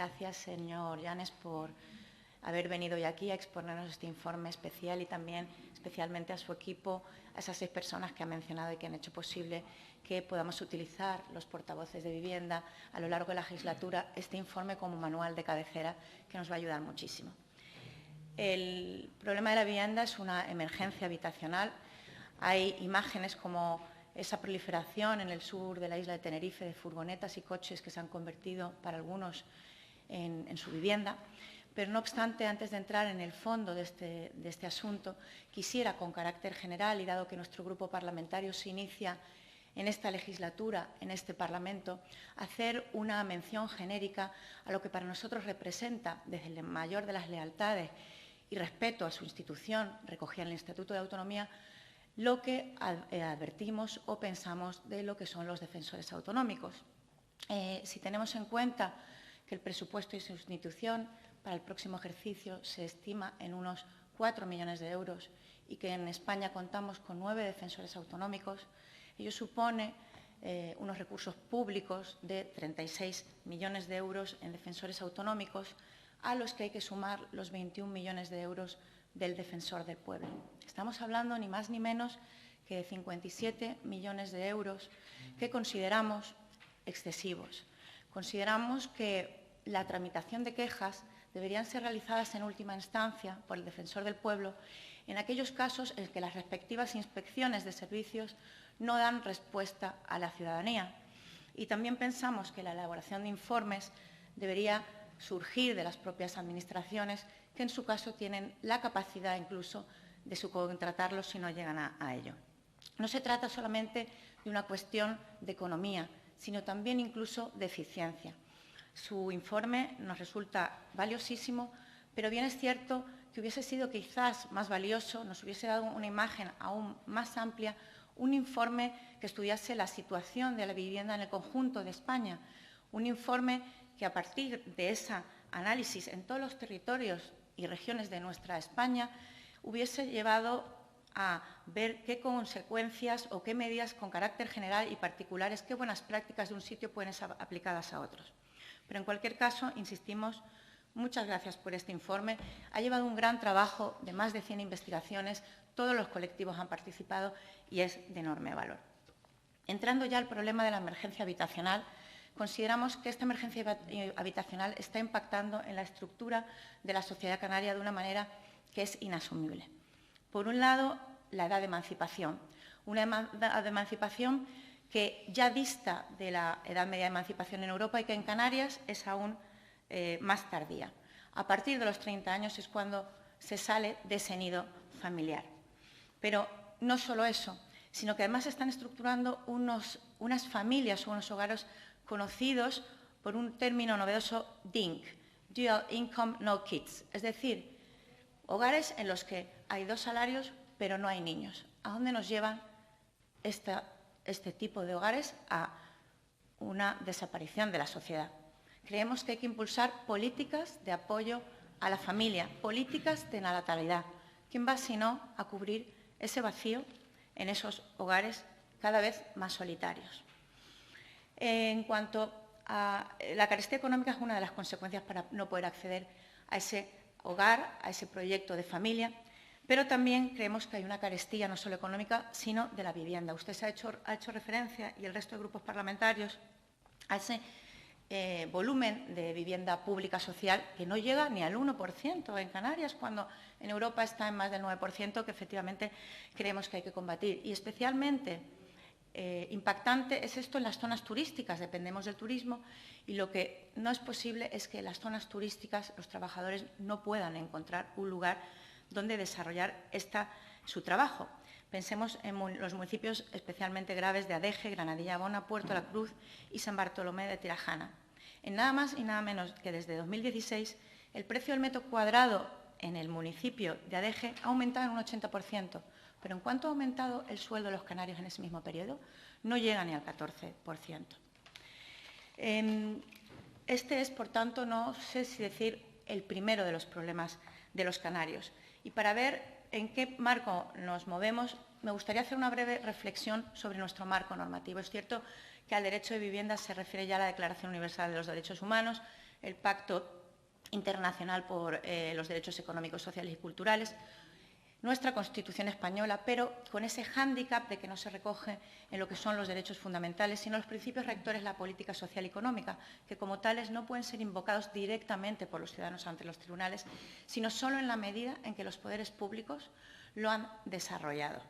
Gracias, señor Llanes, por haber venido hoy aquí a exponernos este informe especial y también especialmente a su equipo, a esas 6 personas que ha mencionado y que han hecho posible que podamos utilizar los portavoces de vivienda a lo largo de la legislatura este informe como manual de cabecera que nos va a ayudar muchísimo. El problema de la vivienda es una emergencia habitacional. Hay imágenes como esa proliferación en el sur de la isla de Tenerife de furgonetas y coches que se han convertido para algunos en su vivienda. Pero, no obstante, antes de entrar en el fondo de este asunto, quisiera, con carácter general, y dado que nuestro grupo parlamentario se inicia en esta legislatura, en este Parlamento, hacer una mención genérica a lo que para nosotros representa, desde la mayor de las lealtades y respeto a su institución, recogida en el Estatuto de Autonomía, lo que advertimos o pensamos de lo que son los defensores autonómicos. Si tenemos en cuenta que el presupuesto y su institución para el próximo ejercicio se estima en unos 4 millones de euros y que en España contamos con 9 defensores autonómicos, ello supone unos recursos públicos de 36 millones de euros en defensores autonómicos, a los que hay que sumar los 21 millones de euros del defensor del pueblo. Estamos hablando ni más ni menos que de 57 millones de euros que consideramos excesivos. Consideramos que la tramitación de quejas deberían ser realizadas en última instancia por el defensor del pueblo en aquellos casos en que las respectivas inspecciones de servicios no dan respuesta a la ciudadanía. Y también pensamos que la elaboración de informes debería surgir de las propias administraciones, que en su caso tienen la capacidad incluso de subcontratarlos si no llegan a ello. No se trata solamente de una cuestión de economía, sino también incluso de eficiencia. Su informe nos resulta valiosísimo, pero bien es cierto que hubiese sido quizás más valioso, nos hubiese dado una imagen aún más amplia, un informe que estudiase la situación de la vivienda en el conjunto de España, un informe que a partir de ese análisis en todos los territorios y regiones de nuestra España hubiese llevado a ver qué consecuencias o qué medidas con carácter general y particulares, qué buenas prácticas de un sitio pueden ser aplicadas a otros. Pero, en cualquier caso, insistimos, muchas gracias por este informe. Ha llevado un gran trabajo de más de 100 investigaciones, todos los colectivos han participado y es de enorme valor. Entrando ya al problema de la emergencia habitacional, consideramos que esta emergencia habitacional está impactando en la estructura de la sociedad canaria de una manera que es inasumible. Por un lado, la edad de emancipación, una edad de emancipación que ya dista de la edad media de emancipación en Europa y que en Canarias es aún más tardía. A partir de los 30 años es cuando se sale de ese nido familiar. Pero no solo eso, sino que además se están estructurando unas familias o unos hogares conocidos por un término novedoso DINK, Dual Income No Kids, es decir, hogares en los que hay 2 salarios pero no hay niños. ¿A dónde nos llevan este tipo de hogares? A una desaparición de la sociedad. Creemos que hay que impulsar políticas de apoyo a la familia, políticas de natalidad. ¿Quién va, si no, a cubrir ese vacío en esos hogares cada vez más solitarios? En cuanto a la carestía económica, es una de las consecuencias para no poder acceder a ese hogar, a ese proyecto de familia, pero también creemos que hay una carestía no solo económica, sino de la vivienda. Usted ha hecho referencia, y el resto de grupos parlamentarios, a ese volumen de vivienda pública social que no llega ni al 1% en Canarias, cuando en Europa está en más del 9%, que efectivamente creemos que hay que combatir. Y especialmente impactante es esto en las zonas turísticas. Dependemos del turismo y lo que no es posible es que en las zonas turísticas los trabajadores no puedan encontrar un lugar donde desarrollar su trabajo. Pensemos en los municipios especialmente graves de Adeje, Granadilla Bona, Puerto La Cruz y San Bartolomé de Tirajana. En nada más y nada menos que desde 2016, el precio del metro cuadrado en el municipio de Adeje ha aumentado en un 80%. Pero ¿en cuánto ha aumentado el sueldo de los canarios en ese mismo periodo? No llega ni al 14%. Este es, por tanto, no sé si decir el primero de los problemas de los canarios. Y para ver en qué marco nos movemos, me gustaría hacer una breve reflexión sobre nuestro marco normativo. Es cierto que al derecho de vivienda se refiere ya la Declaración Universal de los Derechos Humanos, el Pacto Internacional por los Derechos Económicos, Sociales y Culturales, nuestra Constitución española, pero con ese hándicap de que no se recoge en lo que son los derechos fundamentales, sino los principios rectores de la política social y económica, que como tales no pueden ser invocados directamente por los ciudadanos ante los tribunales, sino solo en la medida en que los poderes públicos lo han desarrollado.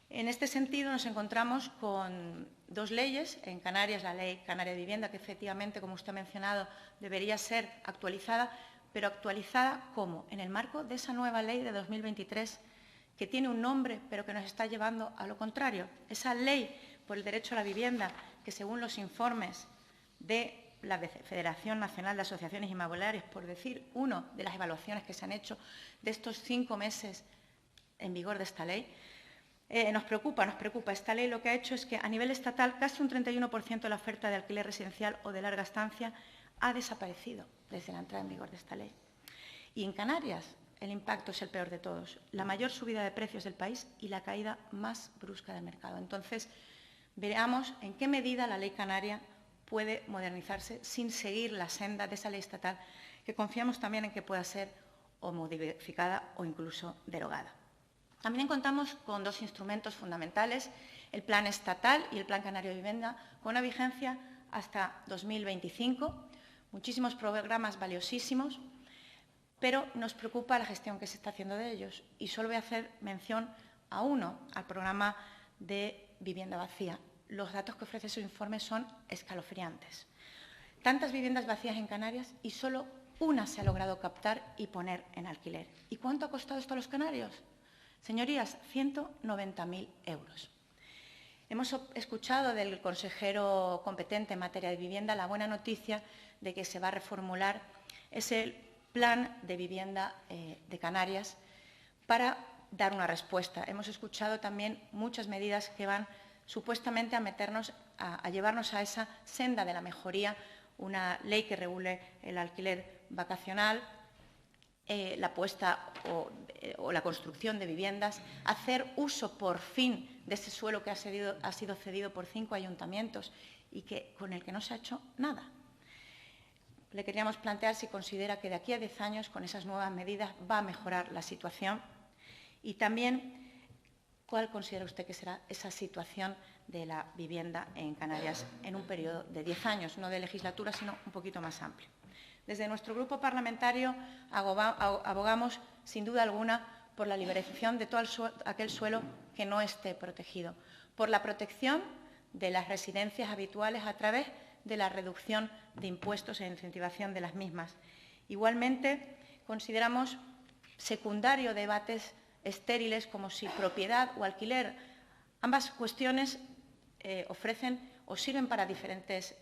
En este sentido, nos encontramos con dos leyes. En Canarias, la Ley Canaria de Vivienda, que efectivamente, como usted ha mencionado, debería ser actualizada, pero actualizada ¿cómo? En el marco de esa nueva ley de 2023, que tiene un nombre, pero que nos está llevando a lo contrario. Esa ley por el derecho a la vivienda, que según los informes de la Federación Nacional de Asociaciones Inmobiliarias, por decir una de las evaluaciones que se han hecho de estos 5 meses en vigor de esta ley, nos preocupa. Esta ley lo que ha hecho es que a nivel estatal casi un 31% de la oferta de alquiler residencial o de larga estancia ha desaparecido desde la entrada en vigor de esta ley. Y en Canarias el impacto es el peor de todos, la mayor subida de precios del país y la caída más brusca del mercado. Entonces, veamos en qué medida la ley canaria puede modernizarse sin seguir la senda de esa ley estatal, que confiamos también en que pueda ser o modificada o incluso derogada. También contamos con dos instrumentos fundamentales, el Plan Estatal y el Plan Canario de Vivienda, con una vigencia hasta 2025, muchísimos programas valiosísimos, pero nos preocupa la gestión que se está haciendo de ellos. Y solo voy a hacer mención a uno, al programa de vivienda vacía. Los datos que ofrece su informe son escalofriantes. Tantas viviendas vacías en Canarias y solo una se ha logrado captar y poner en alquiler. ¿Y cuánto ha costado esto a los canarios? Señorías, 190.000 euros. Hemos escuchado del consejero competente en materia de vivienda la buena noticia de que se va a reformular ese plan de vivienda de Canarias para dar una respuesta. Hemos escuchado también muchas medidas que van supuestamente a llevarnos a esa senda de la mejoría, una ley que regule el alquiler vacacional, la puesta o la construcción de viviendas, hacer uso por fin de ese suelo que ha sido cedido por 5 ayuntamientos y con el que no se ha hecho nada. Le queríamos plantear si considera que de aquí a 10 años, con esas nuevas medidas, va a mejorar la situación y también cuál considera usted que será esa situación de la vivienda en Canarias en un periodo de 10 años, no de legislatura, sino un poquito más amplio. Desde nuestro grupo parlamentario abogamos, sin duda alguna, por la liberación de todo aquel suelo que no esté protegido, por la protección de las residencias habituales a través de la reducción de impuestos e incentivación de las mismas. Igualmente, consideramos secundario debates estériles como si propiedad o alquiler. Ambas cuestiones ofrecen o sirven para diferentes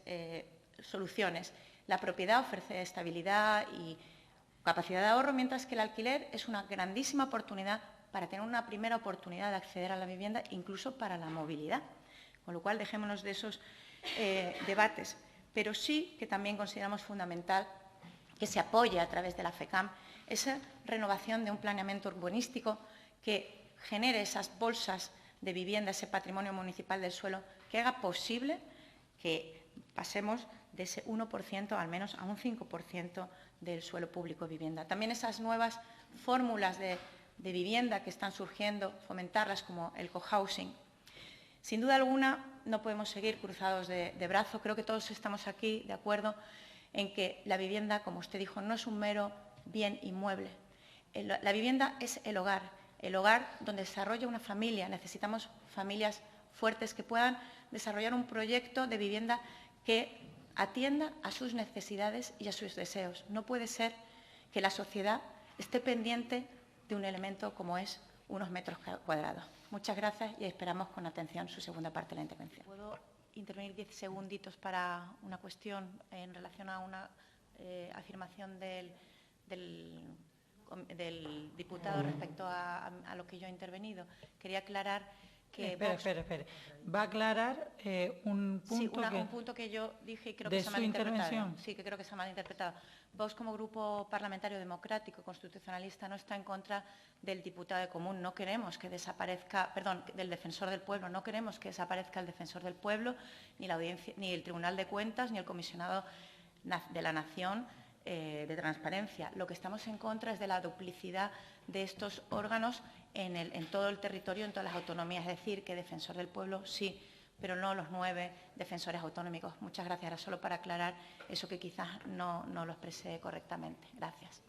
soluciones. La propiedad ofrece estabilidad y capacidad de ahorro, mientras que el alquiler es una grandísima oportunidad para tener una primera oportunidad de acceder a la vivienda, incluso para la movilidad. Con lo cual, dejémonos de esos debates. Pero sí que también consideramos fundamental que se apoye a través de la FECAM esa renovación de un planeamiento urbanístico que genere esas bolsas de vivienda, ese patrimonio municipal del suelo, que haga posible que pasemos de ese 1% al menos a un 5% del suelo público de vivienda. También esas nuevas fórmulas de vivienda que están surgiendo, fomentarlas como el cohousing. Sin duda alguna, no podemos seguir cruzados de brazo. Creo que todos estamos aquí de acuerdo en que la vivienda, como usted dijo, no es un mero bien inmueble. La vivienda es el hogar donde desarrolla una familia. Necesitamos familias fuertes que puedan desarrollar un proyecto de vivienda que atienda a sus necesidades y a sus deseos. No puede ser que la sociedad esté pendiente de un elemento como es unos metros cuadrados. Muchas gracias y esperamos con atención su segunda parte de la intervención. ¿Puedo intervenir 10 segunditos para una cuestión en relación a una afirmación del diputado respecto a lo que yo he intervenido? Quería aclarar que Espera. Va a aclarar un punto, un punto que yo dije y creo que se ha malinterpretado. Sí, que creo que se ha malinterpretado. Vox, como grupo parlamentario democrático constitucionalista, no está en contra del diputado de Común. No queremos que desaparezca, perdón, del defensor del pueblo. No queremos que desaparezca el defensor del pueblo, ni la audiencia, ni el Tribunal de Cuentas, ni el comisionado de la Nación de transparencia. Lo que estamos en contra es de la duplicidad de estos órganos en todo el territorio, en todas las autonomías. Es decir, que Defensor del Pueblo sí, pero no los 9 defensores autonómicos. Muchas gracias. Era solo para aclarar eso que quizás no lo expresé correctamente. Gracias.